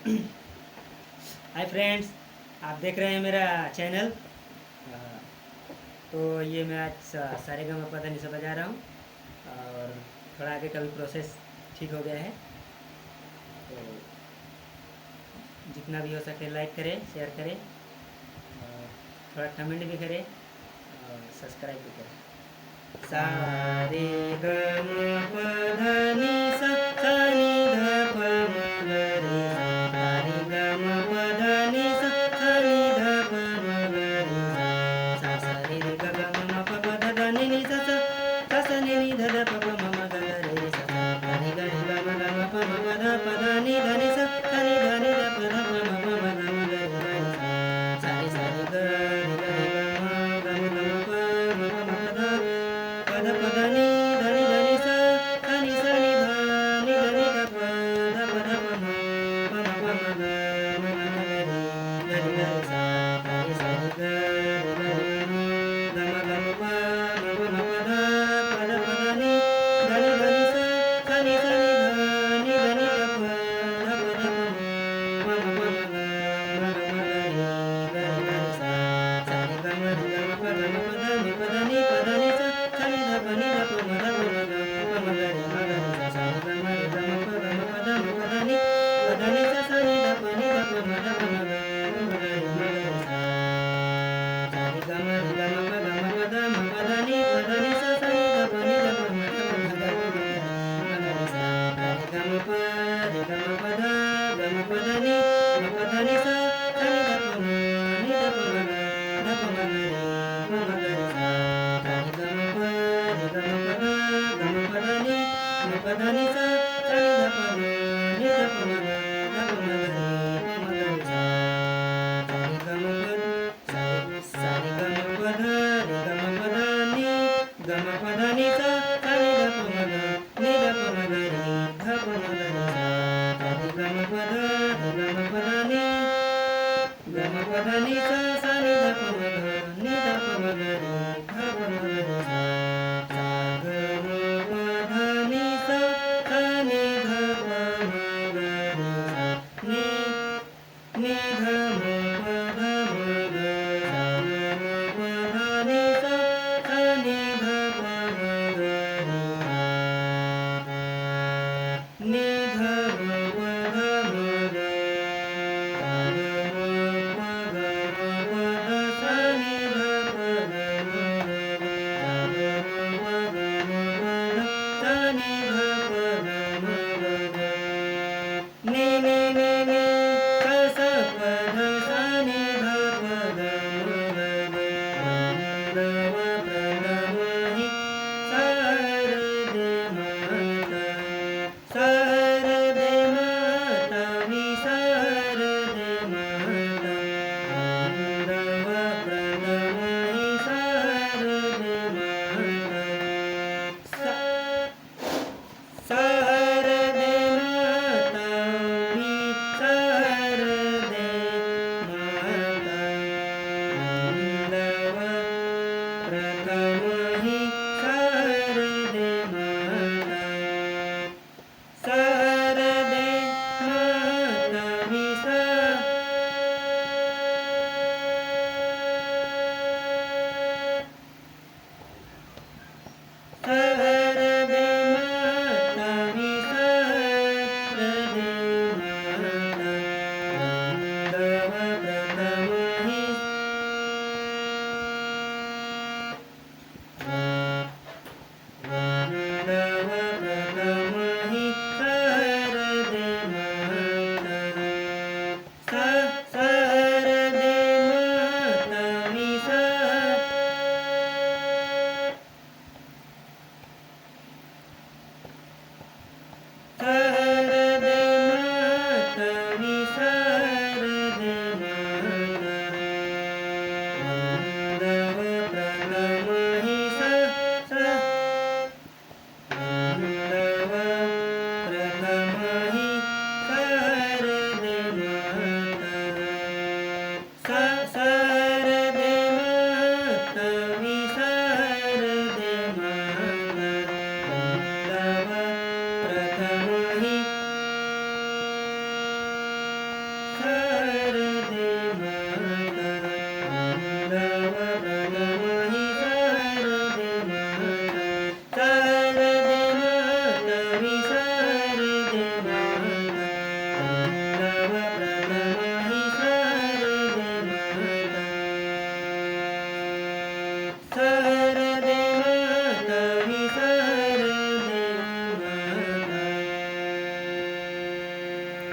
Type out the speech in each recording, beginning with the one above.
Hi friends, आप देख रहे हैं मेरा चैनल। तो ये मैं आज सारेगामा पा धा नि सा बजा रहा हूँ और थोड़ा आगे का भी प्रोसेस ठीक हो गया है। तो जितना भी हो सके लाइक करें, शेयर करें और थोड़ा कमेंट भी करें और सब्सक्राइब भी करें। सा रे ग म प ध नि सा सा नि ध प म ग रे सा रे ग म प ध नि सा सा नि ध प म ग रे सा सा रे ग ग म म प प ध ध नि नि सा सा सा सा नि नि ध ध प प म म ग ग रे सा सा रे ग रे ग म प म प ध प ध नि ध नि सा सा नि ध नि ध प ध प म म म ग म ग रे ग रे सा रे सा रे ग रे ग रे ग म ग म ग म प म प म प ध प ध प ध नि ध नि ध नि सा सा नि ध नि ध नि ध प ध प ध प म प म प म ग म ग म ग रे ग रे ग रे सा रे सा रे ग रे ग रे ग म ग म ग म प म प म प ध प ध नि ध नि ध नि सा सा नि ध नि ध नि ध प ध प ध प म प म ग म ग म ग रे ग रे ग रे सा सा रे ग म प ग म प ध नि प ध नि सा सा नि ध प नि ध प म ध प म ग प म ग रे सा सा रे ग म प ग म प ध म प ध नि सा सा नि ध प नि ध प म ध प म ग प म ग रे सा सा रे ग म प ग म प ध म प ध नि सा सा नि ध प नि ध प म ध प म ग प म ग रे सा रे ग म प ध ग म प ध नि म प ध नि सा सा नि ध प म नि ध प म ग ध प म ग रे प म ग रे सा सा रे ग म प ध ग म प ध नि म प ध नि सा सा नि ध प म नि ध प म ग ध प म ग रे प म ग रे सा सा रे ग म प सा रे ग म प ध रे ग म प ध नि ग म प ध नि सा सा नि ध प म ग नि ध प म ग रे ध प म ग रे सा सा रे ग म प ध रे ग म प ध नि ग म प ध नि सा सा नि ध प म ग नि ध प म ग रे ध प म ग रे सा सा ग म प ध नि सा सा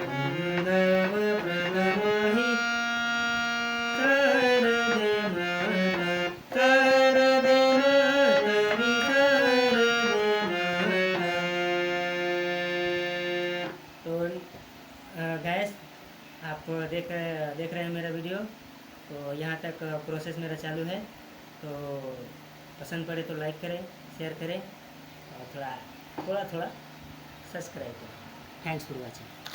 नव प्रथमो हि सरदे माता सरदे मातरि सरदे माता। तो गैस आप देख रहे हैं मेरा वीडियो। तो यहाँ तक प्रोसेस मेरा चालू है। तो पसंद पड़े तो लाइक करें, शेयर करें और थोड़ा सब्सक्राइब करें। Thanks for watching.